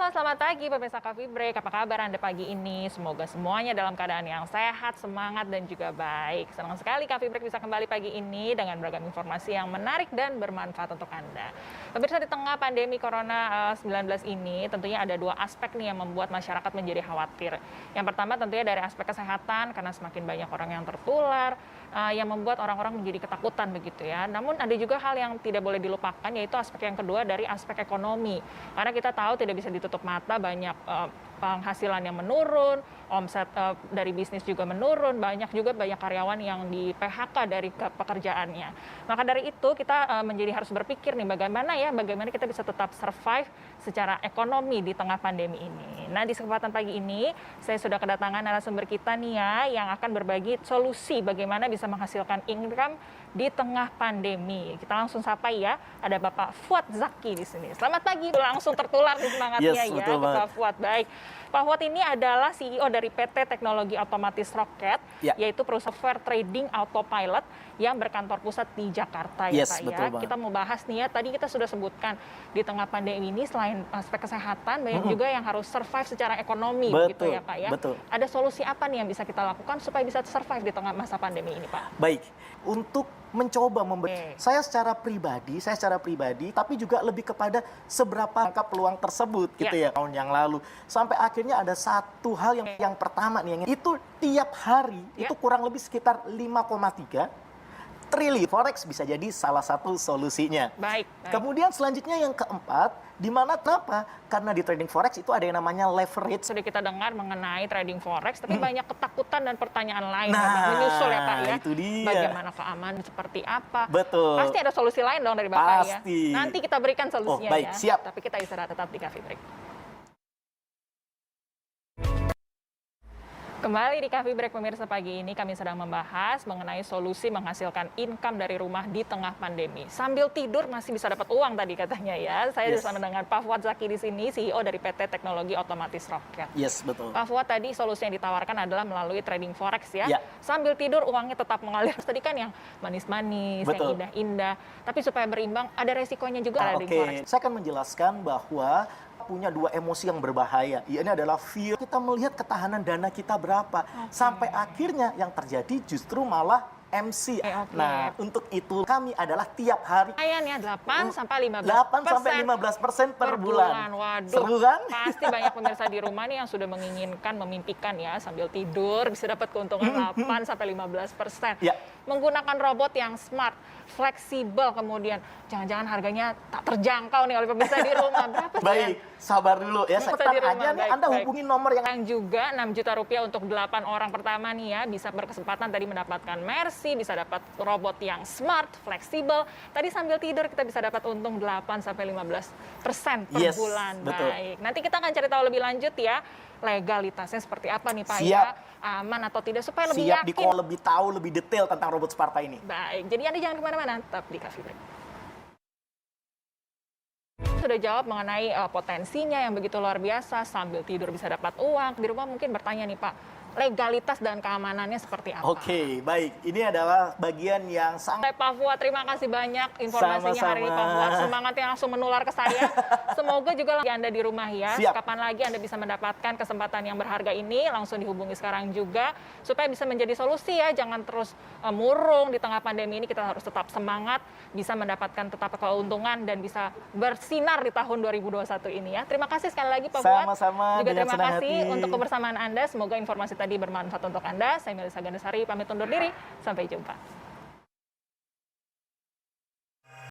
Halo, selamat pagi pemirsa Coffee Break. Apa kabar Anda pagi ini? Semoga semuanya dalam keadaan yang sehat, semangat, dan juga baik. Senang sekali Coffee Break bisa kembali pagi ini dengan beragam informasi yang menarik dan bermanfaat untuk Anda. Pemirsa, di tengah pandemi Corona 19 ini, tentunya ada dua aspek nih yang membuat masyarakat menjadi khawatir. Yang pertama tentunya dari aspek kesehatan, karena semakin banyak orang yang tertular, yang membuat orang-orang menjadi ketakutan begitu ya. Namun ada juga hal yang tidak boleh dilupakan, yaitu aspek yang kedua dari aspek ekonomi. Karena kita tahu tidak bisa ditutup mata, banyak penghasilan yang menurun, omset dari bisnis juga menurun, banyak karyawan yang di PHK dari pekerjaannya. Maka dari itu kita menjadi harus berpikir nih bagaimana kita bisa tetap survive secara ekonomi di tengah pandemi ini. Nah, di kesempatan pagi ini saya sudah kedatangan narasumber kita nih ya, yang akan berbagi solusi bagaimana bisa menghasilkan income di tengah pandemi. Kita langsung sapa ya, ada Bapak Fuad Zaki di sini. Selamat pagi, langsung tertular di semangatnya ya, Bapak Fuad. Baik, Pak Fuad ini adalah CEO dari PT Teknologi Otomatis Roket, yaitu perusahaan software trading autopilot yang berkantor pusat di Jakarta ya Pak ya. Kita mau bahas nih ya, tadi kita sudah sebutkan di tengah pandemi ini selain aspek kesehatan, banyak juga yang harus survive secara ekonomi gitu ya Pak ya. Ada solusi apa nih yang bisa kita lakukan supaya bisa survive di tengah masa pandemi ini Pak? Baik, untuk mencoba saya secara pribadi, tapi juga lebih kepada seberapa angka peluang tersebut gitu ya tahun yang lalu. Sampai akhirnya ada satu hal yang pertama nih, itu tiap hari itu kurang lebih sekitar 5,3 triliun. Forex bisa jadi salah satu solusinya. Baik. Kemudian selanjutnya yang keempat, di mana kenapa? Karena di trading forex itu ada yang namanya leverage. Sudah kita dengar mengenai trading forex, tapi banyak ketakutan dan pertanyaan lain yang menyusul ya Pak ya. Itu dia. Bagaimana keamanan, seperti apa? Betul. Pasti ada solusi lain dong dari Bapak ya. Nanti kita berikan solusinya baik, siap. Tapi kita istirahat tetap di Coffee Break. Kembali di Coffee Break pemirsa, pagi ini kami sedang membahas mengenai solusi menghasilkan income dari rumah di tengah pandemi. Sambil tidur masih bisa dapat uang tadi katanya ya. Saya bersama dengan Pak Fuad Zaki di sini, CEO dari PT Teknologi Otomatis Roket. Yes, betul. Pak Fuad, tadi solusi yang ditawarkan adalah melalui trading forex ya. Sambil tidur uangnya tetap mengalir. Tadi kan yang manis-manis, yang indah-indah. Tapi supaya berimbang ada resikonya juga trading forex. Saya akan menjelaskan bahwa punya dua emosi yang berbahaya. Ini adalah fear. Kita melihat ketahanan dana kita berapa. Sampai akhirnya yang terjadi justru malah MC. Nah, untuk itu kami adalah tiap hari. Lumayan ya, 8 sampai 15% per bulan. Waduh, seru kan? Pasti banyak pemirsa di rumah nih yang sudah menginginkan, memimpikan ya, sambil tidur bisa dapat keuntungan 8 sampai 15%. Menggunakan robot yang smart, fleksibel, kemudian jangan-jangan harganya tak terjangkau nih oleh pemirsa di rumah. Berapa sih? Baik, sabar dulu ya. Sekarang aja nih Anda hubungi nomor yang juga 6 juta rupiah untuk 8 orang pertama nih ya, bisa berkesempatan tadi mendapatkan Mercy, bisa dapat robot yang smart, fleksibel. Tadi sambil tidur kita bisa dapat untung 8 sampai 15% per bulan. Betul. Baik. Nanti kita akan cari tahu lebih lanjut ya, legalitasnya seperti apa nih Pak ya, aman atau tidak, supaya lebih yakin. Lebih tahu, lebih detail tentang robot Sparta ini. Baik, jadi Anda jangan kemana-mana, tetap di Coffee Break. Sudah jawab mengenai potensinya yang begitu luar biasa, sambil tidur bisa dapat uang. Di rumah mungkin bertanya nih Pak, legalitas dan keamanannya seperti apa? Oke, baik. Ini adalah bagian yang sangat... Pak Fuad, terima kasih banyak informasinya hari ini Pak Fuad. Semangatnya langsung menular ke saya. Semoga juga Anda di rumah ya. Kapan lagi Anda bisa mendapatkan kesempatan yang berharga ini, langsung dihubungi sekarang juga. Supaya bisa menjadi solusi ya, jangan terus murung di tengah pandemi ini. Kita harus tetap semangat, bisa mendapatkan tetap keuntungan dan bisa bersinar di tahun 2021 ini ya. Terima kasih sekali lagi Pak Fuad. Sama-sama. Juga terima kasih untuk kebersamaan Anda. Semoga informasi tadi bermanfaat untuk Anda. Saya Melisa Gandasari, pamit undur diri. Sampai jumpa.